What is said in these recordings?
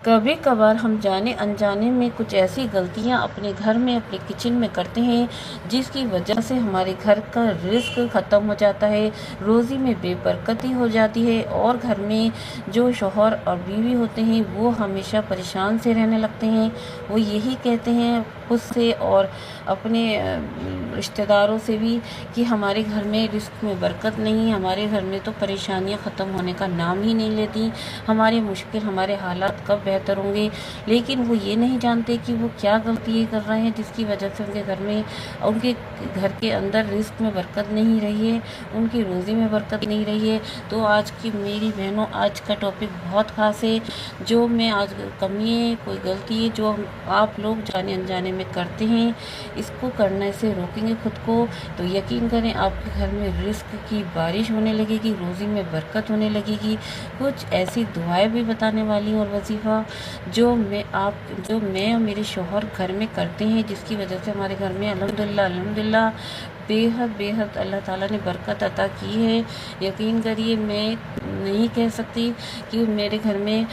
कभी कभार हम जाने अनजाने में कुछ ऐसी गलतियां अपने घर में अपने किचन में करते हैं जिसकी वजह से हमारे घर का रिस्क ख़त्म हो जाता है, रोज़ी में बेबरकती हो जाती है और घर में जो शौहर और बीवी होते हैं वो हमेशा परेशान से रहने लगते हैं। वो यही कहते हैं खुद से और अपने रिश्तेदारों से भी कि हमारे घर में रिस्क में बरकत नहीं, हमारे घर में तो परेशानियां ख़त्म होने का नाम ही नहीं लेती, हमारे मुश्किल हमारे हालात कब बेहतर होंगे। लेकिन वो ये नहीं जानते कि वो क्या गलती कर रहे हैं जिसकी वजह से उनके घर में उनके घर के अंदर रिस्क में बरकत नहीं रही है, उनकी रोज़ी में बरकत नहीं रही है। तो आज की मेरी बहनों, आज का टॉपिक बहुत ख़ास है। जो मैं आज कमी है, कोई गलती है जो आप लोग जाने अनजाने में करते हैं, इसको करने से रोकेंगे खुद को तो यकीन करें आपके घर में रिस्क की बारिश होने लगेगी, रोज़ी में बरकत होने लगेगी। कुछ ऐसी दुआएं भी बताने वाली हूँ और वजीफ़ा जो मैं और मेरे शौहर घर में करते हैं जिसकी वजह से हमारे घर में अल्हम्दुलिल्लाह बेहद अल्लाह ताला ने बरकत अता की है। यकीन करिए, मैं नहीं कह सकती कि मेरे घर में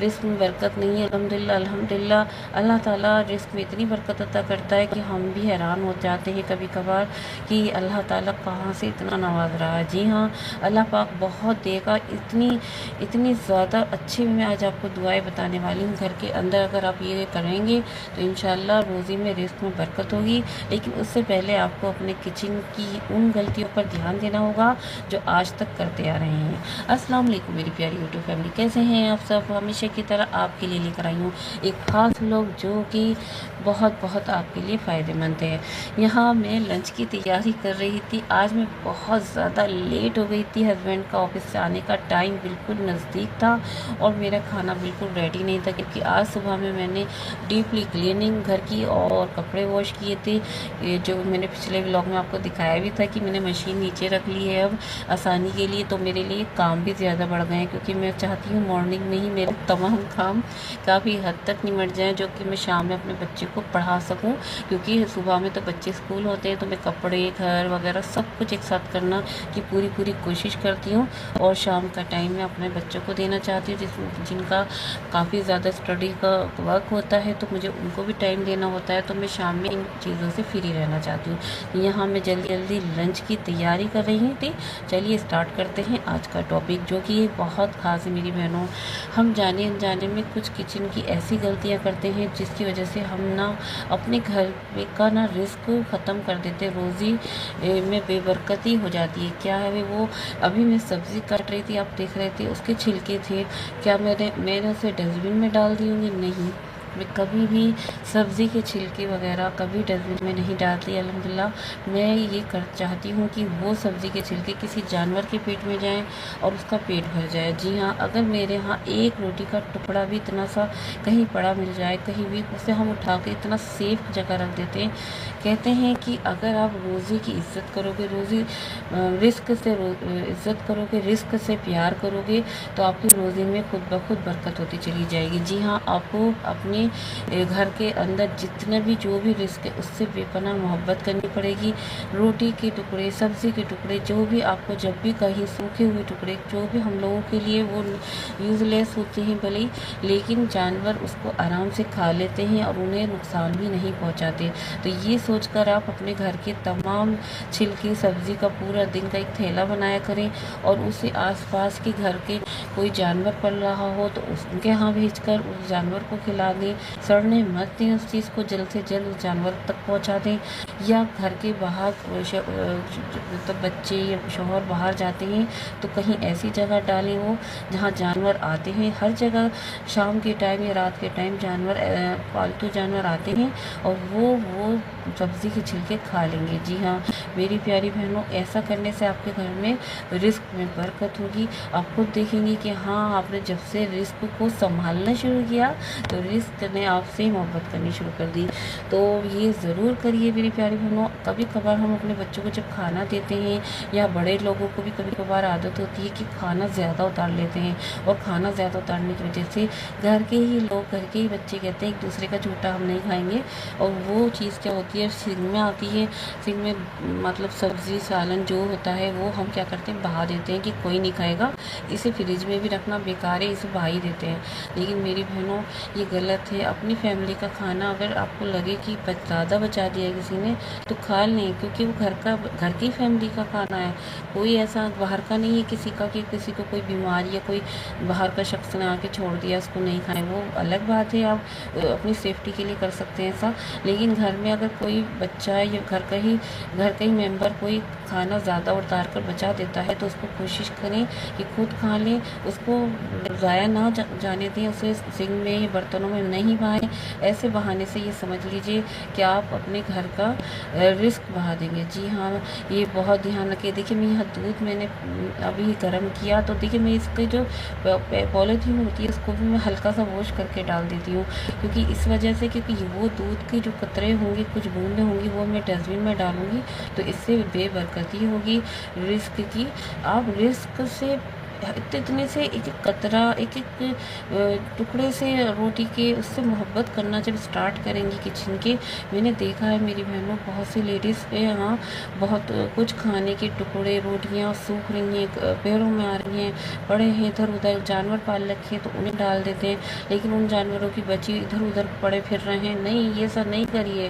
रिस्क में बरकत नहीं है। अल्हम्दुलिल्लाह अल्लाह ताला रिस्क में इतनी बरकत अता करता है कि हम भी हैरान हो जाते हैं कभी कभार कि अल्लाह ताला कहाँ से इतना नवाज रहा है। जी हाँ, अल्लाह पाक बहुत देगा। इतनी ज़्यादा अच्छी मैं आज आपको दुआएं बताने वाली हूँ। घर के अंदर अगर आप ये करेंगे तो इंशाल्लाह रोज़ी में रिस्क में बरकत होगी। लेकिन उससे पहले आपको अपने किचन की उन गलतियों पर ध्यान देना होगा जो आज तक करते आ रहे हैं। अस्सलाम वालेकुम मेरी प्यारी यूट्यूब फैमिली, कैसे हैं आप सब। हमेशा की तरह आपके लिए लेकर आई हूँ एक ख़ास लोग जो कि बहुत आपके लिए फ़ायदेमंद है। यहाँ मैं लंच की तैयारी कर रही थी। आज मैं बहुत ज़्यादा लेट हो गई थी। हस्बैंड का ऑफिस से आने का टाइम बिल्कुल नज़दीक था और मेरा खाना बिल्कुल रेडी नहीं था क्योंकि आज सुबह में मैंने डीपली क्लीनिंग घर की और कपड़े वॉश किए थे। ये जो मैंने पिछले व्लॉग में आपको दिखाया भी था कि मैंने मशीन नीचे रख ली है अब आसानी के लिए। तो मेरे लिए काम भी ज़्यादा बढ़ गए हैं क्योंकि मैं चाहती हूँ मॉर्निंग में ही मेरे तमाम काम काफ़ी हद तक निमट जाएँ जो कि मैं शाम में अपने बच्चे को पढ़ा सकूं। क्योंकि सुबह में तो बच्चे स्कूल होते हैं तो मैं कपड़े घर वगैरह सब कुछ एक साथ करना की पूरी कोशिश करती हूँ और शाम का टाइम मैं अपने बच्चों को देना चाहती हूँ जिनका काफ़ी ज़्यादा स्टडी का वर्क होता है तो मुझे उनको भी टाइम देना होता है। तो मैं शाम में इन चीज़ों से फ्री रहना चाहती हूँ। यहाँ मैं जल्दी लंच की तैयारी कर रही थी। चलिए स्टार्ट करते हैं आज का टॉपिक जो कि बहुत ख़ास है मेरी बहनों। हम जाने अनजाने में कुछ किचन की ऐसी गलतियाँ करते हैं जिसकी वजह से हम ना अपने घर का ना रिस्क ख़त्म कर देते, रोज़ी में बेबरकती हो जाती है। क्या है वो, अभी मैं सब्ज़ी काट रही थी, आप देख रहे थे उसके छिलके थे, क्या मैंने उसे डस्टबिन में डाल दी होंगी? नहीं, मैं कभी भी सब्ज़ी के छिलके वगैरह कभी डस्टबिन में नहीं डालती। अल्हम्दुलिल्लाह मैं ये चाहती हूँ कि वो सब्ज़ी के छिलके किसी जानवर के पेट में जाएं और उसका पेट भर जाए। जी हाँ, अगर मेरे यहाँ एक रोटी का टुकड़ा भी इतना सा कहीं पड़ा मिल जाए कहीं भी, उसे हम उठा के इतना सेफ जगह रख देते हैं। कहते हैं कि अगर आप रोज़ी की इज़्ज़त करोगे, रोज़ी रिस्क से इज़्ज़त करोगे, रिस्क से प्यार करोगे तो आपकी रोज़ी में खुद ब खुद बरकत होती चली जाएगी। जी हाँ, आपको अपने घर के अंदर जितना भी जो भी रिस्क है उससे बेपनाह मोहब्बत करनी पड़ेगी। रोटी के टुकड़े, सब्ज़ी के टुकड़े, जो भी आपको जब भी कहीं सूखे हुए टुकड़े जो भी हम लोगों के लिए वो यूज़लेस होते हैं भले, लेकिन जानवर उसको आराम से खा लेते हैं और उन्हें नुकसान भी नहीं पहुंचाते। तो ये सोचकर आप अपने घर के तमाम छिलके सब्ज़ी का पूरा दिन का एक थैला बनाया करें और उसे आसपास के घर के कोई जानवर पल रहा हो तो उनके यहाँ भेजकर उस जानवर को खिला दें। सड़ने मत दें उस चीज़ को, जल्द से जल्द उस जानवर तक पहुँचा दें। या घर के बाहर तो बच्चे या शौहर बाहर जाते हैं तो कहीं ऐसी जगह डालें वो जहाँ जानवर आते हैं। हर जगह शाम के टाइम या रात के टाइम जानवर पालतू जानवर आते हैं और वो सब्ज़ी के छिलके खा लेंगे। जी हाँ मेरी प्यारी बहनों, ऐसा करने से आपके घर में रिस्क में बरकत होगी। आप खुद देखेंगे कि हाँ, आपने जब से रिस्क को संभालना शुरू किया तो रिस्क रिज़्क ने आपसे ही मोहब्बत करनी शुरू कर दी। तो ये ज़रूर करिए मेरी प्यारी बहनों। कभी कभार हम अपने बच्चों को जब खाना देते हैं, या बड़े लोगों को भी कभी कभार आदत होती है कि खाना ज़्यादा उतार लेते हैं, और खाना ज़्यादा उतारने की वजह से घर के ही लोग, घर के ही बच्चे कहते हैं एक दूसरे का झूठा हम नहीं खाएंगे, और वो चीज़ क्या होती है, सिंग में आती है। सिंग में मतलब सब्ज़ी सालन जो होता है वो हम क्या करते हैं, बहा देते हैं कि कोई नहीं खाएगा, इसे फ्रिज में भी रखना बेकार है, इसे बहा ही देते हैं। लेकिन मेरी बहनों, ये गलत है। अपनी फैमिली का खाना अगर आपको लगे कि ज़्यादा बचा दिया किसी ने, तो खा लें, क्योंकि वो घर की फैमिली का खाना है। कोई ऐसा बाहर का नहीं है किसी का कि किसी को कोई बीमारी या कोई बाहर का शख्स ने आके छोड़ दिया उसको नहीं खाएं, वो अलग बात है। आप अपनी सेफ्टी के लिए कर सकते हैं ऐसा। लेकिन घर में अगर कोई बच्चा या घर का ही मेंबर कोई खाना ज़्यादा उतार कर बचा देता है, तो उसको कोशिश करें कि खुद खा लें, उसको ज़ाया ना जाने दें, उसे सिंक में या बर्तनों में नहीं बहाएं। ऐसे बहाने से ये समझ लीजिए कि आप अपने घर का रिस्क बहा देंगे। जी हाँ, ये बहुत ध्यान रखिए। देखिए, मैं यहाँ दूध मैंने अभी गर्म किया, तो देखिए मैं इसके जो पॉलीथीन होती है उसको भी मैं हल्का सा वॉश करके डाल देती हूँ, क्योंकि इस वजह से, क्योंकि वो दूध की जो कतरे होंगे, कुछ बूंदें होंगी, वो मैं डस्टबिन में डालूँगी, तो इससे बेबरकती होगी रिस्क की। आप रिस्क से इतने से एक एक कतरा, एक एक टुकड़े से रोटी के, उससे मोहब्बत करना जब स्टार्ट करेंगी किचन के। मैंने देखा है मेरी बहनों, बहुत सी लेडीज़ के यहाँ बहुत कुछ खाने के टुकड़े, रोटियाँ सूख रही हैं, पैरों में आ रही हैं, पड़े हैं इधर उधर। जानवर पाल रखे हैं तो उन्हें डाल देते हैं, लेकिन उन जानवरों की बची इधर उधर पड़े फिर रहे हैं। नहीं, ये सब नहीं करिए।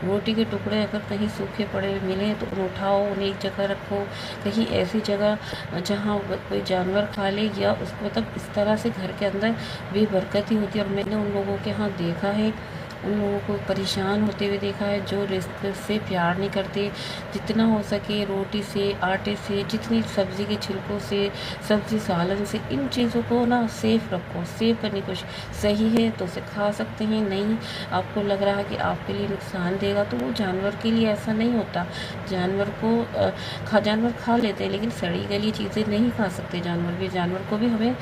रोटी के टुकड़े अगर कहीं सूखे पड़े मिले तो उन्हें उठाओ, उन्हें एक जगह रखो, कहीं ऐसी जगह जहाँ कोई जानवर खा ले, या उसको मतलब इस तरह से घर के अंदर बेबरकती होती है। और मैंने उन लोगों के यहाँ देखा है, उन लोगों को परेशान होते हुए देखा है जो रिस्क से प्यार नहीं करते। जितना हो सके रोटी से, आटे से, जितनी सब्ज़ी के छिलकों से, सब्ज़ी सालन से, इन चीज़ों को ना सेफ रखो, सेव करने की कोशिश। सही है तो उसे खा सकते हैं, नहीं आपको लग रहा है कि आपके लिए नुकसान देगा, तो वो जानवर के लिए ऐसा नहीं होता। जानवर खा लेते हैं, लेकिन सड़ी गली चीज़ें नहीं खा सकते जानवर को भी हमें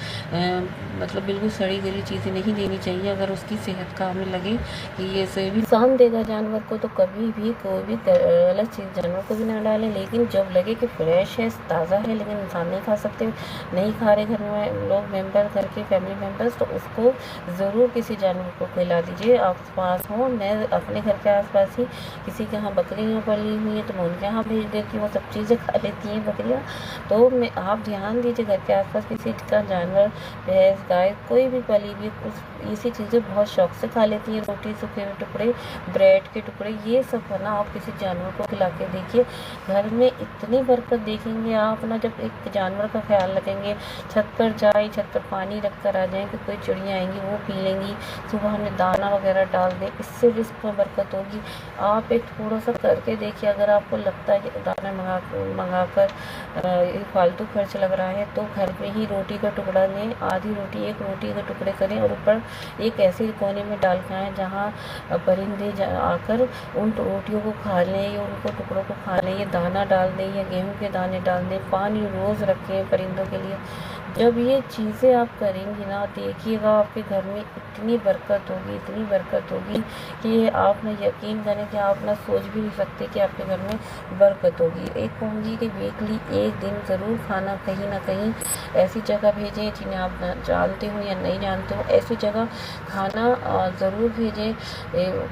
मतलब बिल्कुल सड़ी गली चीज़ें नहीं देनी चाहिए। अगर उसकी सेहत का हमें लगे कि ये से भी नुकसान देगा जानवर को, तो कभी भी कोई भी गलत चीज़ जानवर को भी ना डालें। लेकिन जब लगे कि फ्रेश है, ताज़ा है, लेकिन इंसान नहीं खा सकते, नहीं खा रहे घर में लोग मेंबर, घर के फैमिली मेंबर्स, तो उसको ज़रूर किसी जानवर को खिला दीजिए। आप पास हो, मैं अपने घर के आसपास ही किसी के यहाँ बकरियाँ पली हुई हैं तो मैं उनके यहाँ भेज देती हूँ, सब चीज़ें खा लेती हैं बकरियाँ। तो मैं आप ध्यान दीजिए, घर के आसपास किसी का जानवर, भैंस, गाय कोई भी पली हुई, कुछ ऐसी चीज़ें बहुत शौक से खा लेती हैं। रोटी, सूखे हुए टुकड़े, ब्रेड के टुकड़े, ये सब बना आप किसी जानवर को खिला के देखिए, घर में इतनी बरकत देखेंगे आप ना। जब एक जानवर का ख्याल रखेंगे, छत पर जाए, छत पर पानी रख कर आ जाएँ कि कोई चिड़िया आएंगी वो पी लेंगी, सुबह हमने दाना वगैरह डाल दें, इससे रिस्क में बरकत होगी। आप एक थोड़ा सा करके देखिए, अगर आपको लगता है कि दाना मंगा कर फालतू खर्च लग रहा है, तो घर में ही रोटी का टुकड़ा लें, आधी रोटी, एक रोटी के टुकड़े करें, और ऊपर एक ऐसे कोने में डाल के आएँ जहाँ परिंदे आकर उन रोटियों को खा लें या उनको टुकड़ों को खा लें। ये दाना डाल दें या गेहूं के दाने डाल दें, पानी रोज़ रखें परिंदों के लिए। जब ये चीज़ें आप करेंगी ना, देखिएगा आपके घर में इतनी बरकत होगी, इतनी बरकत होगी कि आप ना यकीन करें कि आप ना सोच भी नहीं सकते कि आपके घर में बरकत होगी। एक कहूँगी कि वीकली एक दिन ज़रूर खाना कहीं ना कहीं ऐसी जगह भेजें जिन्हें आप जानते हो या नहीं जानते हो, ऐसी जगह खाना ज़रूर भेजें।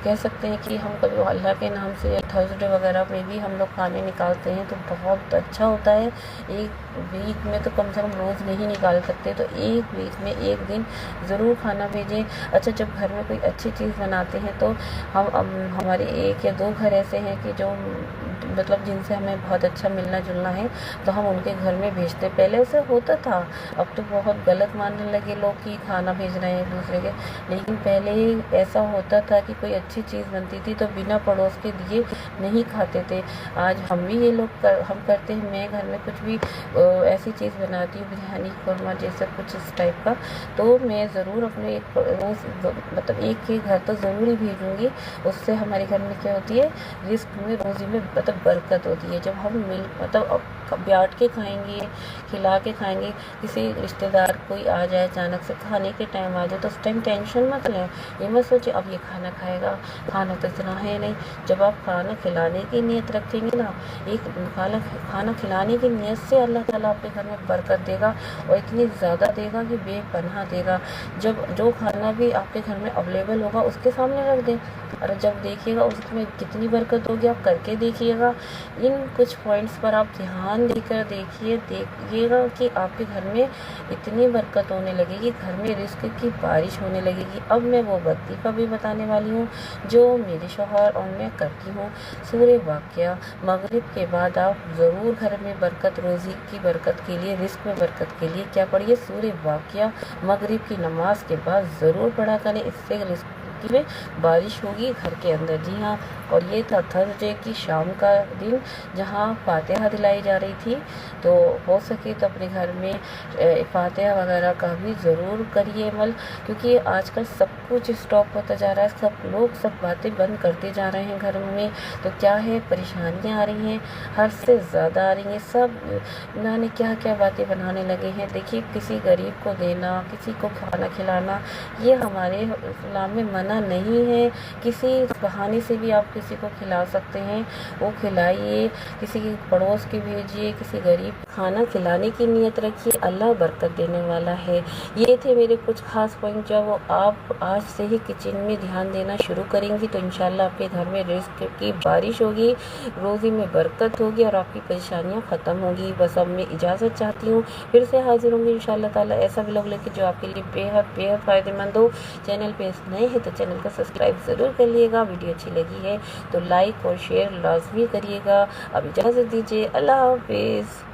कह सकते हैं कि हम कभी अल्लाह के नाम से थर्सडे वगैरह में भी हम लोग खाने निकालते हैं तो बहुत अच्छा होता है। एक वीक में तो कम से कम रोज़ नहीं निकाल सकते, तो एक वीक में एक दिन ज़रूर खाना भेजें। अच्छा, जब घर में कोई अच्छी चीज़ बनाते हैं तो हमारे 1 या 2 घर ऐसे हैं कि जो मतलब जिनसे हमें बहुत अच्छा मिलना जुलना है, तो हम उनके घर में भेजते। पहले ऐसा होता था, अब तो बहुत गलत मानने लगे लोग कि खाना भेज रहे हैं एक दूसरे के। लेकिन पहले ऐसा होता था कि कोई अच्छी चीज़ बनती थी तो बिना पड़ोस के दिए नहीं खाते थे। आज हम भी ये लोग हम करते हैं। मैं घर में कुछ भी ऐसी चीज़ बनाती हूँ, बिरयानी, खुरमा जैसा कुछ इस टाइप का, तो मैं ज़रूर अपने एक पड़ोस मतलब एक के घर तो ज़रूर ही भेजूँगी। उससे हमारे घर में क्या होती है, रिस्क में, रोज़ी में मतलब बरकत होती है। जब हम मतलब बाँट के खाएंगे, खिला के खाएंगे। किसी रिश्तेदार कोई आ जाए अचानक से, खाने के टाइम आ जाए, तो उस टाइम टेंशन मत लें। ये मत सोचिए अब ये खाना खाएगा, खाना तो इतना है नहीं। जब आप खाना खिलाने की नीयत रखेंगे ना, एक खाना खिलाने की नीयत से अल्लाह ताला आपके घर में बरकत देगा, और इतनी ज़्यादा देगा कि बेपनाह देगा। जब जो खाना भी आपके घर में अवेलेबल होगा उसके सामने रख दें, और जब देखिएगा उसमें कितनी बरकत होगी, आप करके देखिएगा। इन कुछ पॉइंट्स पर आप ध्यान देकर देखिएगा कि आपके घर में इतनी बरकत होने लगेगी, घर में रिस्क की बारिश होने लगेगी। अब मैं वो वजीफ़ा भी बताने वाली हूँ जो मेरे शौहर और मैं करती हूँ। सूरह वाक़िया मगरिब के बाद आप ज़रूर घर में बरकत, रोज़ी की बरकत के लिए, रिस्क में बरकत के लिए क्या पढ़िए, सूरह वाक़िया मगरिब की नमाज के बाद ज़रूर पढ़ा करें। इससे रिस्क में बारिश होगी घर के अंदर। जी हाँ, और ये था थर्सडे की शाम का दिन जहाँ फातिहा दिलाई जा रही थी। तो हो सके तो अपने घर में फातिहा वगैरह का भी ज़रूर करिए अमल, क्योंकि आजकल सब कुछ स्टॉप होता जा रहा है, सब लोग सब बातें बंद करते जा रहे हैं घर में। तो क्या है, परेशानियाँ आ रही हैं, हद से ज़्यादा आ रही हैं। सब इन्होंने क्या क्या बातें बनाने लगे हैं। देखिए, किसी गरीब को देना, किसी को खाना खिलाना, ये हमारे इस्लाम में मना नहीं है। किसी बहाने से भी आप किसी को खिला सकते हैं, वो खिलाइए, किसी के पड़ोस के भेजिए, किसी गरीब खाना खिलाने की नीयत रखिए, अल्लाह बरकत देने वाला है। ये थे मेरे कुछ खास पॉइंट। जब आप आज से ही किचन में ध्यान देना शुरू करेंगी तो इंशाल्लाह आपके घर में रिस्क की बारिश होगी, रोज़ी में बरकत होगी और आपकी परेशानियाँ ख़त्म होंगी। बस अब मैं इजाज़त चाहती हूँ, फिर से हाजिर होंगी इंशाल्लाह ताला ऐसा व्लॉग लेके जो आपके लिए बेहद बेहद फ़ायदेमंद हो। चैनल पे नए हैं तो चैनल को सब्सक्राइब ज़रूर कर लिएगा। वीडियो अच्छी लगी है तो लाइक और शेयर लाजमी करिएगा। अब इजाज़त दीजिए, अल्लाह हाफिज़।